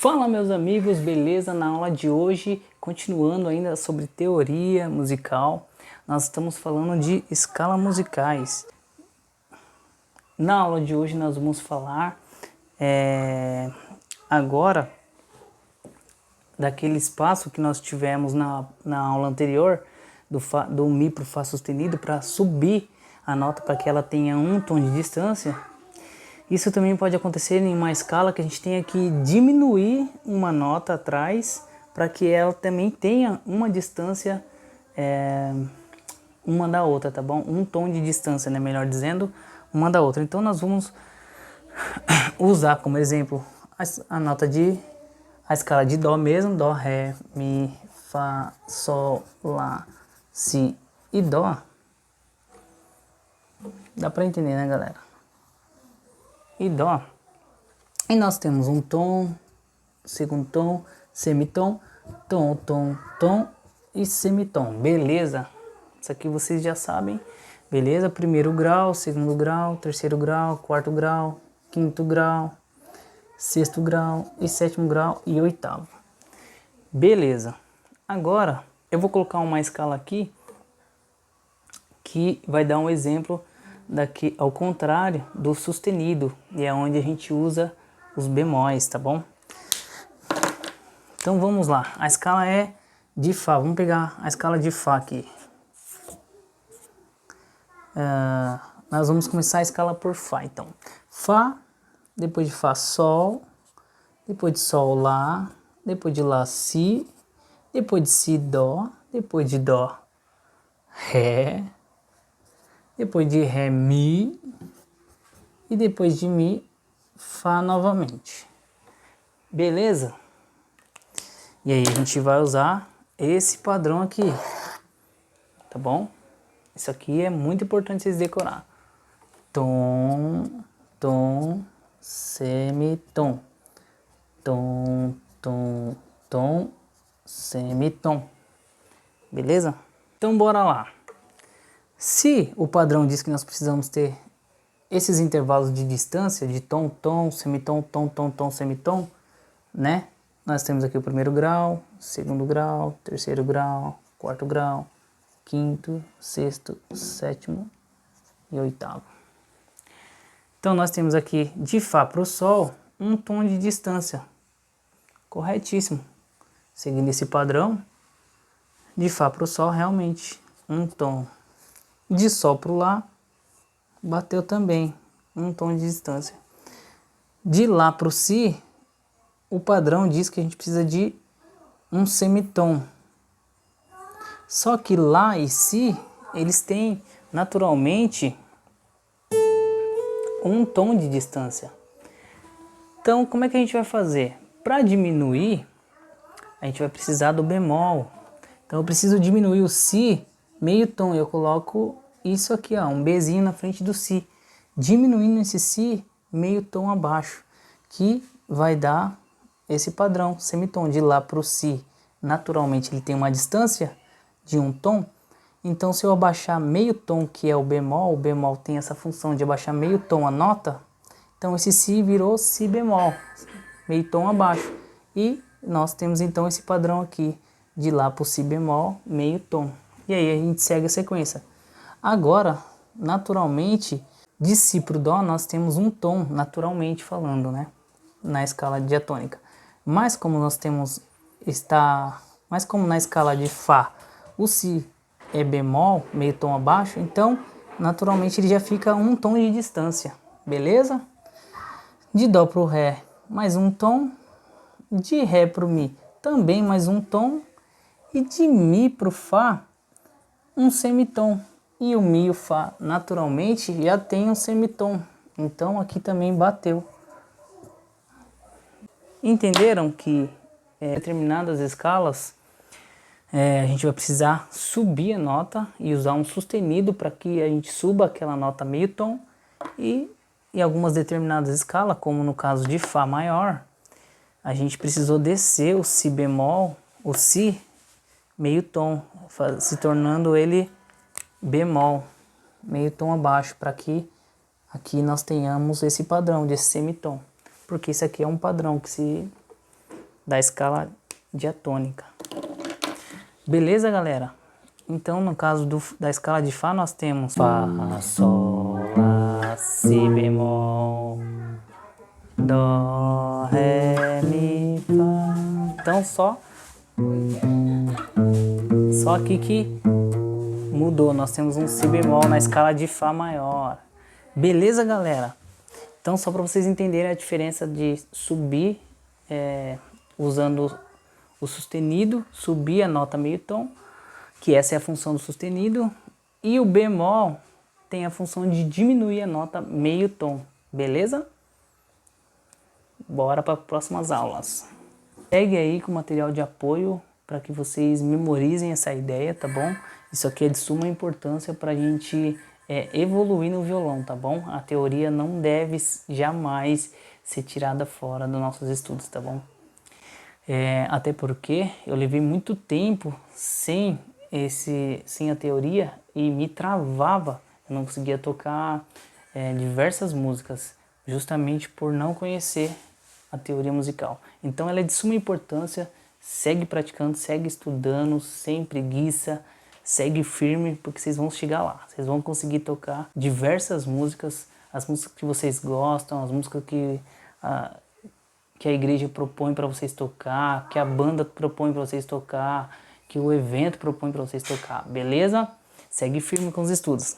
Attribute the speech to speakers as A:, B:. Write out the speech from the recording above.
A: Fala meus amigos, beleza? Na aula de hoje, continuando ainda sobre teoria musical, nós estamos falando de escalas musicais. Na aula de hoje nós vamos falar agora daquele espaço que nós tivemos na aula anterior, do Mi para o Fá sustenido, para subir a nota para que ela tenha um tom de distância. Isso também pode acontecer em uma escala que a gente tenha que diminuir uma nota atrás para que ela também tenha uma distância uma da outra, tá bom? Um tom de distância, né? Melhor dizendo, uma da outra. Então nós vamos usar como exemplo a escala de Dó mesmo, Dó, Ré, Mi, Fá, Sol, Lá, Si e Dó. Dá para entender, né, galera? E Dó. E nós temos um tom, segundo tom, semitom, tom, tom, tom e semitom. Beleza? Isso aqui vocês já sabem. Beleza? Primeiro grau, segundo grau, terceiro grau, quarto grau, quinto grau, sexto grau e sétimo grau e oitavo. Beleza. Agora eu vou colocar uma escala aqui que vai dar um exemplo daqui ao contrário do sustenido, e é onde a gente usa os bemóis, tá bom? Então vamos lá, a escala é de Fá, vamos pegar a escala de Fá aqui. Nós vamos começar a escala por Fá, então. Fá, depois de Fá, Sol, depois de Sol, Lá, depois de Lá, Si, depois de Si, Dó, depois de Dó, Ré, depois de Ré, Mi, e depois de Mi, Fá novamente. Beleza? E aí a gente vai usar esse padrão aqui, tá bom? Isso aqui é muito importante vocês decorar. Tom, tom, semitom. Tom, tom, tom, semitom. Beleza? Então bora lá. Se o padrão diz que nós precisamos ter esses intervalos de distância, de tom, tom, semitom, tom, tom, tom, semitom, né? Nós temos aqui o primeiro grau, segundo grau, terceiro grau, quarto grau, quinto, sexto, sétimo e oitavo. Então nós temos aqui de Fá para o Sol um tom de distância. Corretíssimo. Seguindo esse padrão, de Fá para o Sol realmente um tom. De Sol para o Lá, bateu também um tom de distância. De Lá para o Si, o padrão diz que a gente precisa de um semitom. Só que Lá e Si, eles têm naturalmente um tom de distância. Então, como é que a gente vai fazer? Para diminuir, a gente vai precisar do bemol. Então, eu preciso diminuir o Si meio tom. Eu coloco isso aqui, ó, um Bzinho na frente do Si. Diminuindo esse Si meio tom abaixo, que vai dar esse padrão semitom. De Lá para o Si, naturalmente ele tem uma distância de um tom. Então se eu abaixar meio tom, que é o bemol tem essa função de abaixar meio tom a nota, então esse Si virou Si bemol, meio tom abaixo. E nós temos então esse padrão aqui, de Lá para o Si bemol, meio tom. E aí a gente segue a sequência. Agora, naturalmente, de Si para o Dó nós temos um tom, naturalmente falando, né? Na escala diatônica. Mas como nós temos, mas como na escala de Fá o Si é bemol, meio tom abaixo, então naturalmente ele já fica um tom de distância, beleza? De Dó para o Ré, mais um tom. De Ré para o Mi, também mais um tom. E de Mi para o Fá, um semitom. E o Mi e o Fá, naturalmente, já tem um semitom. Então aqui também bateu. Entenderam que determinadas escalas a gente vai precisar subir a nota e usar um sustenido para que a gente suba aquela nota meio tom. E em algumas determinadas escalas, como no caso de Fá maior, a gente precisou descer o Si bemol, o Si meio tom, se tornando ele bemol, meio tom abaixo, para que aqui nós tenhamos esse padrão de semitom. Porque isso aqui é um padrão que se da escala diatônica. Beleza, galera? Então, no caso da escala de Fá, nós temos Fá, Sol, Lá, Si bemol, Dó, Ré, Mi, Fá. Então, só aqui que mudou. Nós temos um Si bemol na escala de Fá maior. Beleza, galera? Então, só para vocês entenderem a diferença de subir usando o sustenido, subir a nota meio tom, que essa é a função do sustenido, e o bemol tem a função de diminuir a nota meio tom, beleza? Bora para as próximas aulas. Pegue aí com material de apoio para que vocês memorizem essa ideia, tá bom? Isso aqui é de suma importância para a gente evoluir no violão, tá bom? A teoria não deve jamais ser tirada fora dos nossos estudos, tá bom? Até porque eu levei muito tempo sem a teoria e me travava. Eu não conseguia tocar diversas músicas, justamente por não conhecer a teoria musical. Então ela é de suma importância. Segue praticando, segue estudando, sem preguiça, segue firme, porque vocês vão chegar lá. Vocês vão conseguir tocar diversas músicas, as músicas que vocês gostam, as músicas que a igreja propõe para vocês tocar, que a banda propõe para vocês tocar, que o evento propõe para vocês tocar, beleza? Segue firme com os estudos.